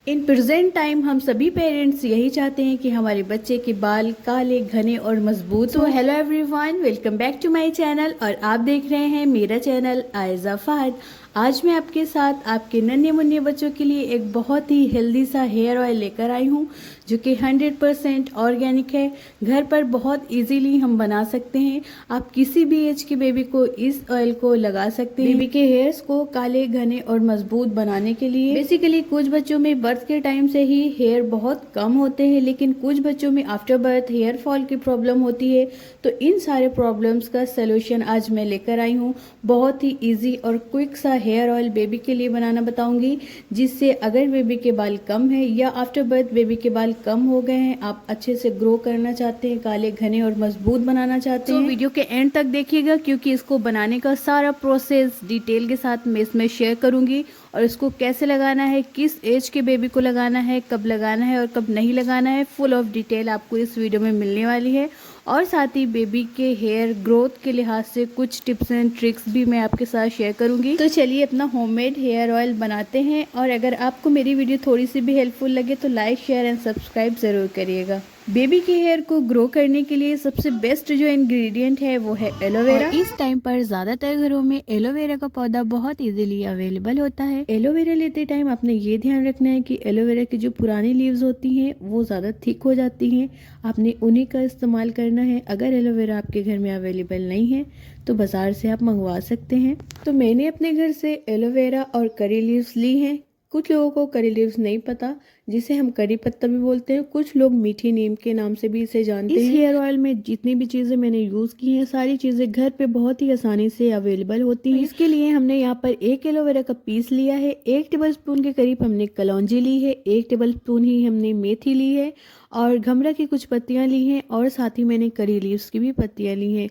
In present time हम सभी parents यही चाहते हैं कि हमारे बच्चे के बाल काले घने और मजबूत हो। Hello everyone, welcome back to my channel और आप देख रहे हैं मेरा चैनल आयजा फहद। आज मैं आपके साथ आपके नन्हे मुन्ने बच्चों के लिए एक बहुत ही हेल्दी सा हेयर ऑयल लेकर आई हूँ जो कि 100% ऑर्गेनिक है। घर पर बहुत इजीली हम बना सकते हैं। आप किसी भी एज के बेबी को इस ऑयल को लगा सकते हैं बेबी के हेयर्स को काले घने और मजबूत बनाने के लिए। बेसिकली कुछ बच्चों में बर्थ के टाइम से ही हेयर बहुत कम होते हैं, लेकिन कुछ बच्चों में आफ्टर बर्थ हेयर फॉल की प्रॉब्लम होती है। तो इन सारे प्रॉब्लम्स का सलूशन आज मैं लेकर आई हूँ। बहुत ही ईजी और क्विक सा हेयर ऑयल बेबी के लिए बनाना बताऊंगी, जिससे अगर बेबी के बाल कम है या आफ्टर बर्थ बेबी के बाल कम हो गए हैं, आप अच्छे से ग्रो करना चाहते हैं, काले घने और मजबूत बनाना चाहते हैं, तो वीडियो के एंड तक देखिएगा, क्योंकि इसको बनाने का सारा प्रोसेस डिटेल के साथ मैं इसमें शेयर करूंगी। और इसको कैसे लगाना है, किस एज के बेबी को लगाना है, कब लगाना है और कब नहीं लगाना है, फुल ऑफ डिटेल आपको इस वीडियो में मिलने वाली है। और साथ ही बेबी के हेयर ग्रोथ के लिहाज से कुछ टिप्स एंड ट्रिक्स भी मैं आपके साथ शेयर करूंगी। तो चलिए अपना होममेड हेयर ऑयल बनाते हैं। और अगर आपको मेरी वीडियो थोड़ी सी भी हेल्पफुल लगे तो लाइक, शेयर एंड सब्सक्राइब ज़रूर करिएगा। बेबी के हेयर को ग्रो करने के लिए सबसे बेस्ट जो इंग्रेडिएंट है वो है एलोवेरा। इस टाइम पर ज़्यादातर घरों में एलोवेरा का पौधा बहुत इजीली अवेलेबल होता है। एलोवेरा लेते टाइम आपने ये ध्यान रखना है कि एलोवेरा की जो पुरानी लीव्स होती हैं वो ज़्यादा थिक हो जाती हैं। आपने उन्हीं का इस्तेमाल करना है। अगर एलोवेरा आपके घर में अवेलेबल नहीं है तो बाज़ार से आप मंगवा सकते हैं। तो मैंने अपने घर से एलोवेरा और करी लीव्स ली हैं। कुछ लोगों को करी लीव्स नहीं पता, जिसे हम करी पत्ता भी बोलते हैं। कुछ लोग मीठी नीम के नाम से भी इसे जानते हैं। इस हेयर ऑयल में जितनी भी चीज़ें मैंने यूज़ की हैं, सारी चीज़ें घर पे बहुत ही आसानी से अवेलेबल होती हैं। इसके लिए हमने यहाँ पर 1 एलोवेरा का पीस लिया है, 1 टेबलस्पून के करीब हमने कलौंजी ली है, 1 टेबलस्पून ही हमने मेथी ली है और घमरा की कुछ पत्तियाँ ली हैं और साथ ही मैंने करी लीव्स की भी पत्तियाँ ली हैं।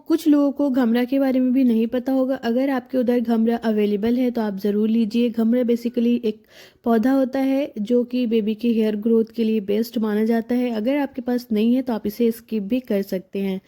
कुछ लोगों को घमरा के बारे में भी नहीं पता होगा। अगर आपके उधर घमरा अवेलेबल है तो आप ज़रूर लीजिए। घमरा बेसिकली एक पौधा होता है जो कि बेबी के हेयर ग्रोथ के लिए बेस्ट माना जाता है। अगर आपके पास नहीं है तो आप इसे स्किप भी कर सकते हैं।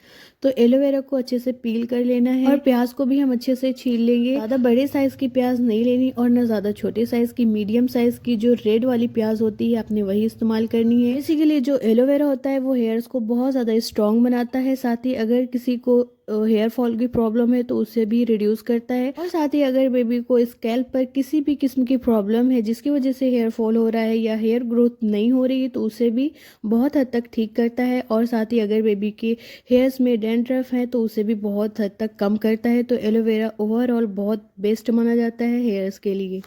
तो एलोवेरा को अच्छे से पील कर लेना है और प्याज को भी हम अच्छे से छील लेंगे। ज़्यादा बड़े साइज़ की प्याज नहीं लेनी और न ज़्यादा छोटे साइज़ की, मीडियम साइज़ की जो रेड वाली प्याज होती है आपने वही इस्तेमाल करनी है। बेसिकली जो एलोवेरा होता है वो हेयर्स को बहुत ज़्यादा स्ट्रॉन्ग बनाता है। साथ ही अगर किसी को हेयर फॉल की प्रॉब्लम है तो उसे भी रिड्यूस करता है। और साथ ही अगर बेबी को स्कैल्प पर किसी भी किस्म की प्रॉब्लम है जिसकी वजह से हेयर फॉल हो रहा है या हेयर ग्रोथ नहीं हो रही है तो उसे भी बहुत हद तक ठीक करता है। और साथ ही अगर बेबी के हेयर्स में डैंड्रफ है तो उसे भी बहुत हद तक कम करता है। तो एलोवेरा ओवरऑल बहुत बेस्ट माना जाता है हेयर्स के लिए।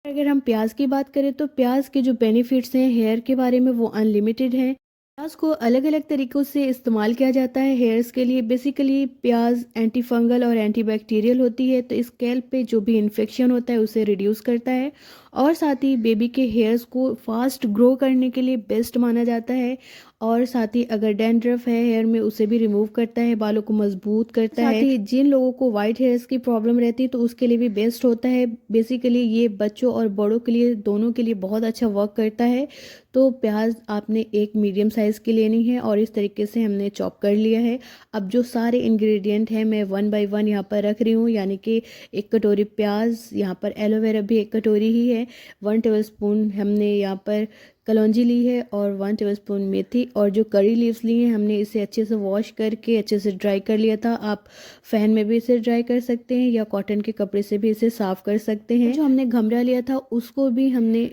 अगर हम प्याज की बात करें तो प्याज के जो बेनिफिट्स हैं हेयर के बारे में वो अनलिमिटेड हैं। प्याज को अलग अलग तरीक़ों से इस्तेमाल किया जाता है हेयर्स के लिए। बेसिकली प्याज एंटी फंगल और एंटीबैक्टीरियल होती है, तो स्कैल्प पे जो भी इन्फेक्शन होता है उसे रिड्यूस करता है। और साथ ही बेबी के हेयर्स को फास्ट ग्रो करने के लिए बेस्ट माना जाता है। और साथ ही अगर डैंड्रफ है हेयर में उसे भी रिमूव करता है, बालों को मजबूत करता है। साथ ही जिन लोगों को वाइट हेयर्स की प्रॉब्लम रहती है तो उसके लिए भी बेस्ट होता है। बेसिकली ये बच्चों और बड़ों के लिए, दोनों के लिए बहुत अच्छा वर्क करता है। तो प्याज आपने एक मीडियम साइज़ की लेनी है और इस तरीके से हमने चॉप कर लिया है। अब जो सारे इंग्रेडिएंट हैं मैं 1 बाय 1 यहाँ पर रख रही हूँ, यानी कि 1 कटोरी प्याज, यहाँ पर एलोवेरा भी 1 कटोरी ही है, 1 टेबलस्पून हमने यहाँ पर कलौंजी ली है और 1 टेबलस्पून मेथी। और जो करी लीव्स ली हैं हमने इसे अच्छे से वॉश करके अच्छे से ड्राई कर लिया था। आप फैन में भी इसे ड्राई कर सकते हैं या कॉटन के कपड़े से भी इसे साफ़ कर सकते हैं। जो हमने घमरा लिया था उसको भी हमने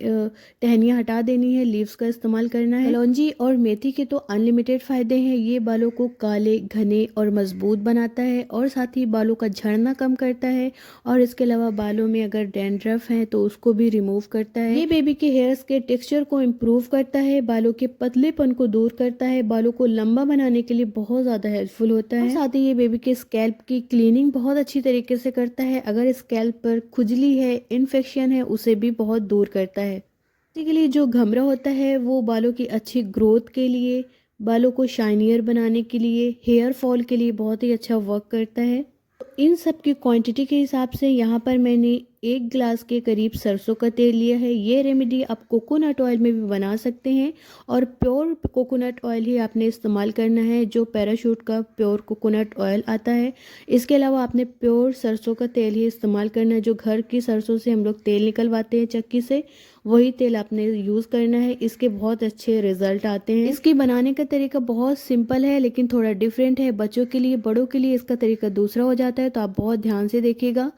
टहनियाँ हटा देनी है, लीव्स का इस्तेमाल करना है। कलौंजी और मेथी के तो अनलिमिटेड फ़ायदे हैं। ये बालों को काले, घने और मजबूत बनाता है और साथ ही बालों का झड़ना कम करता है। और इसके अलावा बालों में अगर डैंड्रफ है तो उसको भी रिमूव करता है। ये बेबी के हेयर्स के टेक्सचर को इम्प्रूव करता है, बालों के पतलेपन को दूर करता है, बालों को लंबा बनाने के लिए बहुत ज़्यादा हेल्पफुल होता है। साथ ही ये बेबी के स्कैल्प की क्लीनिंग बहुत अच्छी तरीके से करता है। अगर स्कैल्प पर खुजली है, इन्फेक्शन है, उसे भी बहुत दूर करता है। बेसिकली जो घमरा होता है वो बालों की अच्छी ग्रोथ के लिए, बालों को शाइनियर बनाने के लिए, हेयर फॉल के लिए बहुत ही अच्छा वर्क करता है। इन सब की क्वांटिटी के हिसाब से यहाँ पर मैंने 1 गिलास के करीब सरसों का तेल लिया है। ये रेमेडी आप कोकोनट ऑयल में भी बना सकते हैं और प्योर कोकोनट ऑयल ही आपने इस्तेमाल करना है, जो पैराशूट का प्योर कोकोनट ऑयल आता है। इसके अलावा आपने प्योर सरसों का तेल ही इस्तेमाल करना है, जो घर की सरसों से हम लोग तेल निकलवाते हैं चक्की से, वही तेल आपने यूज़ करना है। इसके बहुत अच्छे रिजल्ट आते हैं। इसकी बनाने का तरीका बहुत सिंपल है लेकिन थोड़ा डिफरेंट है। बच्चों के लिए, बड़ों के लिए इसका तरीका दूसरा हो जाता है, तो आप बहुत ध्यान से देखिएगा।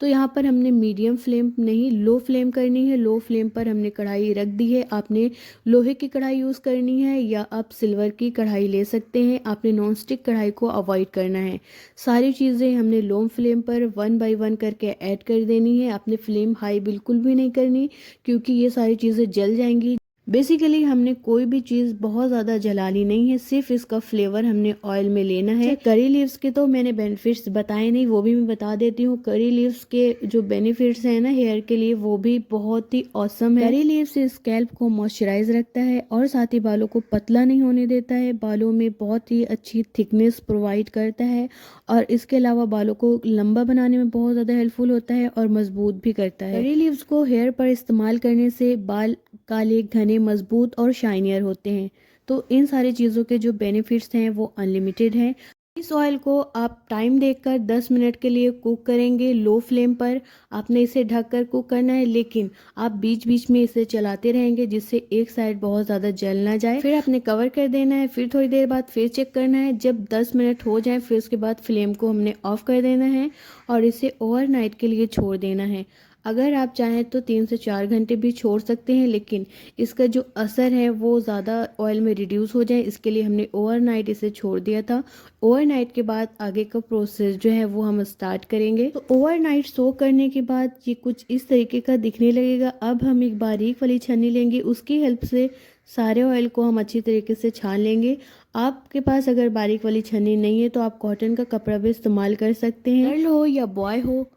तो यहाँ पर हमने मीडियम फ्लेम नहीं, लो फ्लेम करनी है। लो फ्लेम पर हमने कढ़ाई रख दी है। आपने लोहे की कढ़ाई यूज़ करनी है या आप सिल्वर की कढ़ाई ले सकते हैं। आपने नॉन स्टिक कढ़ाई को अवॉइड करना है। सारी चीज़ें हमने लो फ्लेम पर 1 बाय 1 करके ऐड कर देनी है। आपने फ्लेम हाई बिल्कुल भी नहीं करनी, क्योंकि ये सारी चीज़ें जल जाएंगी। बेसिकली हमने कोई भी चीज़ बहुत ज़्यादा जलानी नहीं है, सिर्फ इसका फ्लेवर हमने ऑयल में लेना है। करी लीव्स के तो मैंने बेनिफिट्स बताए नहीं, वो भी मैं बता देती हूँ। करी लीव्स के जो बेनिफिट्स हैं ना हेयर के लिए, वो भी बहुत ही ऑसम है। करी लीव्स स्कैल्प को मॉइस्चराइज रखता है और साथ ही बालों को पतला नहीं होने देता है। बालों में बहुत ही अच्छी थिकनेस प्रोवाइड करता है और इसके अलावा बालों को लंबा बनाने में बहुत ज़्यादा हेल्पफुल होता है और मजबूत भी करता है। करी लीव्स को हेयर पर इस्तेमाल करने से बाल काले, घने, मजबूत और शाइनियर होते हैं। तो इन सारी चीज़ों के जो बेनिफिट्स हैं वो अनलिमिटेड हैं। इस ऑयल को आप टाइम देखकर 10 मिनट के लिए कुक करेंगे लो फ्लेम पर। आपने इसे ढककर कुक करना है, लेकिन आप बीच बीच में इसे चलाते रहेंगे जिससे एक साइड बहुत ज़्यादा जल ना जाए। फिर आपने कवर कर देना है। फिर थोड़ी देर बाद फिर चेक करना है। जब 10 मिनट हो जाए फिर उसके बाद फ्लेम को हमने ऑफ कर देना है और इसे ओवरनाइट के लिए छोड़ देना है। अगर आप चाहें तो 3 से 4 घंटे भी छोड़ सकते हैं, लेकिन इसका जो असर है वो ज़्यादा ऑयल में रिड्यूस हो जाए, इसके लिए हमने ओवरनाइट इसे छोड़ दिया था। ओवरनाइट के बाद आगे का प्रोसेस जो है वो हम स्टार्ट करेंगे। तो ओवरनाइट सोक करने के बाद ये कुछ इस तरीके का दिखने लगेगा। अब हम एक बारीक वाली छन्नी लेंगे, उसकी हेल्प से सारे ऑयल को हम अच्छी तरीके से छान लेंगे। आपके पास अगर बारीक वाली छन्नी नहीं है तो आप कॉटन का कपड़ा भी इस्तेमाल कर सकते हैं। गर्ल हो या बॉय हो,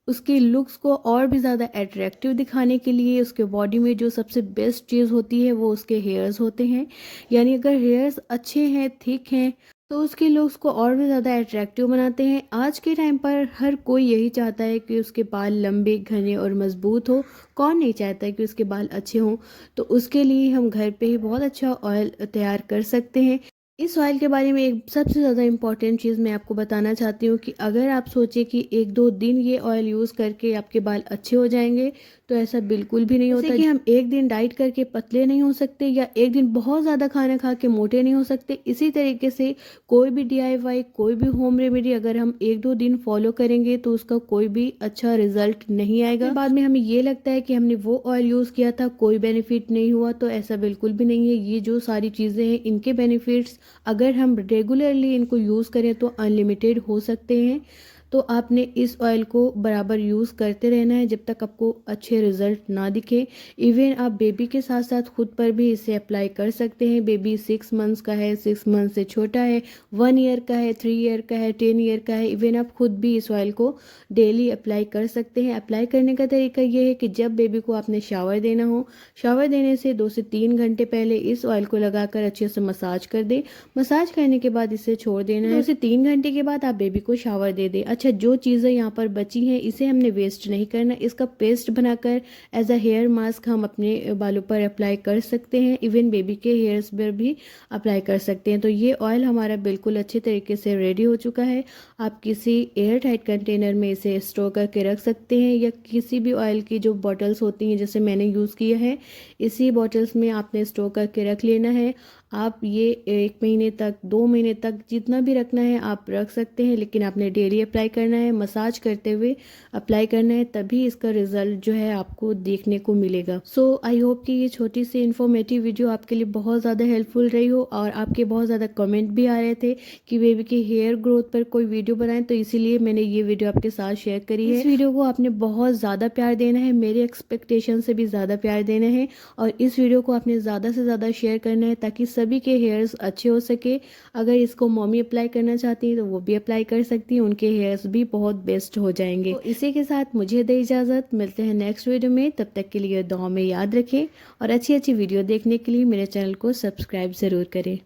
उसके लुक्स को और भी ज़्यादा अट्रैक्टिव दिखाने के लिए उसके बॉडी में जो सबसे बेस्ट चीज़ होती है वो उसके हेयर्स होते हैं। यानी अगर हेयर्स अच्छे हैं, थिक हैं, तो उसके लुक्स को और भी ज़्यादा अट्रैक्टिव बनाते हैं। आज के टाइम पर हर कोई यही चाहता है कि उसके बाल लंबे, घने और मजबूत हो। कौन नहीं चाहता है कि उसके बाल अच्छे हों। तो उसके लिए हम घर पे ही बहुत अच्छा ऑयल तैयार कर सकते हैं। इस ऑयल के बारे में एक सबसे ज़्यादा इम्पॉर्टेंट चीज़ मैं आपको बताना चाहती हूँ कि अगर आप सोचें कि 1-2 दिन ये ऑयल यूज़ करके आपके बाल अच्छे हो जाएंगे, तो ऐसा बिल्कुल भी नहीं होता। कि हम एक दिन डाइट करके पतले नहीं हो सकते या एक दिन बहुत ज़्यादा खाना खा के मोटे नहीं हो सकते। इसी तरीके से कोई भी DIY, कोई भी होम रेमेडी अगर हम 1-2 दिन फॉलो करेंगे तो उसका कोई भी अच्छा रिजल्ट नहीं आएगा। बाद में हमें ये लगता है कि हमने वो ऑयल यूज़ किया था, कोई बेनिफिट नहीं हुआ, तो ऐसा बिल्कुल भी नहीं है। ये जो सारी चीज़ें हैं इनके बेनिफिट्स अगर हम रेगुलरली इनको यूज़ करें तो अनलिमिटेड हो सकते हैं। तो आपने इस ऑयल को बराबर यूज़ करते रहना है जब तक आपको अच्छे रिजल्ट ना दिखे। इवन आप बेबी के साथ साथ खुद पर भी इसे अप्लाई कर सकते हैं। बेबी 6 मंथ्स का है, 6 मंथ से छोटा है, 1 ईयर का है, 3 ईयर का है, 10 ईयर का है। इवन आप खुद भी इस ऑयल को डेली अप्लाई कर सकते हैं। अप्लाई करने का तरीका ये है कि जब बेबी को आपने शावर देना हो, शावर देने से 2 से 3 घंटे पहले इस ऑयल को लगाकर अच्छे से मसाज कर दे। मसाज करने के बाद इसे छोड़ देना है। 2 से 3 घंटे के बाद आप बेबी को शावर दे दें। अच्छा, जो चीज़ें यहाँ पर बची हैं इसे हमने वेस्ट नहीं करना। इसका पेस्ट बनाकर एज अ हेयर मास्क हम अपने बालों पर अप्लाई कर सकते हैं। इवन बेबी के हेयर्स पर भी अप्लाई कर सकते हैं। तो ये ऑयल हमारा बिल्कुल अच्छे तरीके से रेडी हो चुका है। आप किसी एयर टाइट कंटेनर में इसे स्टोर करके रख सकते हैं या किसी भी ऑयल की जो बॉटल्स होती हैं जैसे मैंने यूज़ किया है, इसी बॉटल्स में आपने स्टोर करके रख लेना है। आप ये 1 महीने तक, 2 महीने तक जितना भी रखना है आप रख सकते हैं, लेकिन आपने डेली अप्लाई करना है, मसाज करते हुए अप्लाई करना है, तभी इसका रिजल्ट जो है आपको देखने को मिलेगा। सो आई होप कि ये छोटी सी इन्फॉर्मेटिव वीडियो आपके लिए बहुत ज़्यादा हेल्पफुल रही हो। और आपके बहुत ज़्यादा कमेंट भी आ रहे थे कि बेबी के हेयर ग्रोथ पर कोई वीडियो बनाएं, तो इसीलिए मैंने ये वीडियो आपके साथ शेयर करी है। इस वीडियो को आपने बहुत ज़्यादा प्यार देना है, मेरे एक्सपेक्टेशन से भी ज़्यादा प्यार देना है और इस वीडियो को आपने ज़्यादा से ज़्यादा शेयर करना है ताकि सभी के हेयर्स अच्छे हो सके। अगर इसको मम्मी अप्लाई करना चाहती हैं तो वो भी अप्लाई कर सकती हैं, उनके हेयर्स भी बहुत बेस्ट हो जाएंगे। तो इसी के साथ मुझे दे इजाज़त, मिलते हैं नेक्स्ट वीडियो में। तब तक के लिए दुआ में याद रखें और अच्छी अच्छी वीडियो देखने के लिए मेरे चैनल को सब्सक्राइब ज़रूर करें।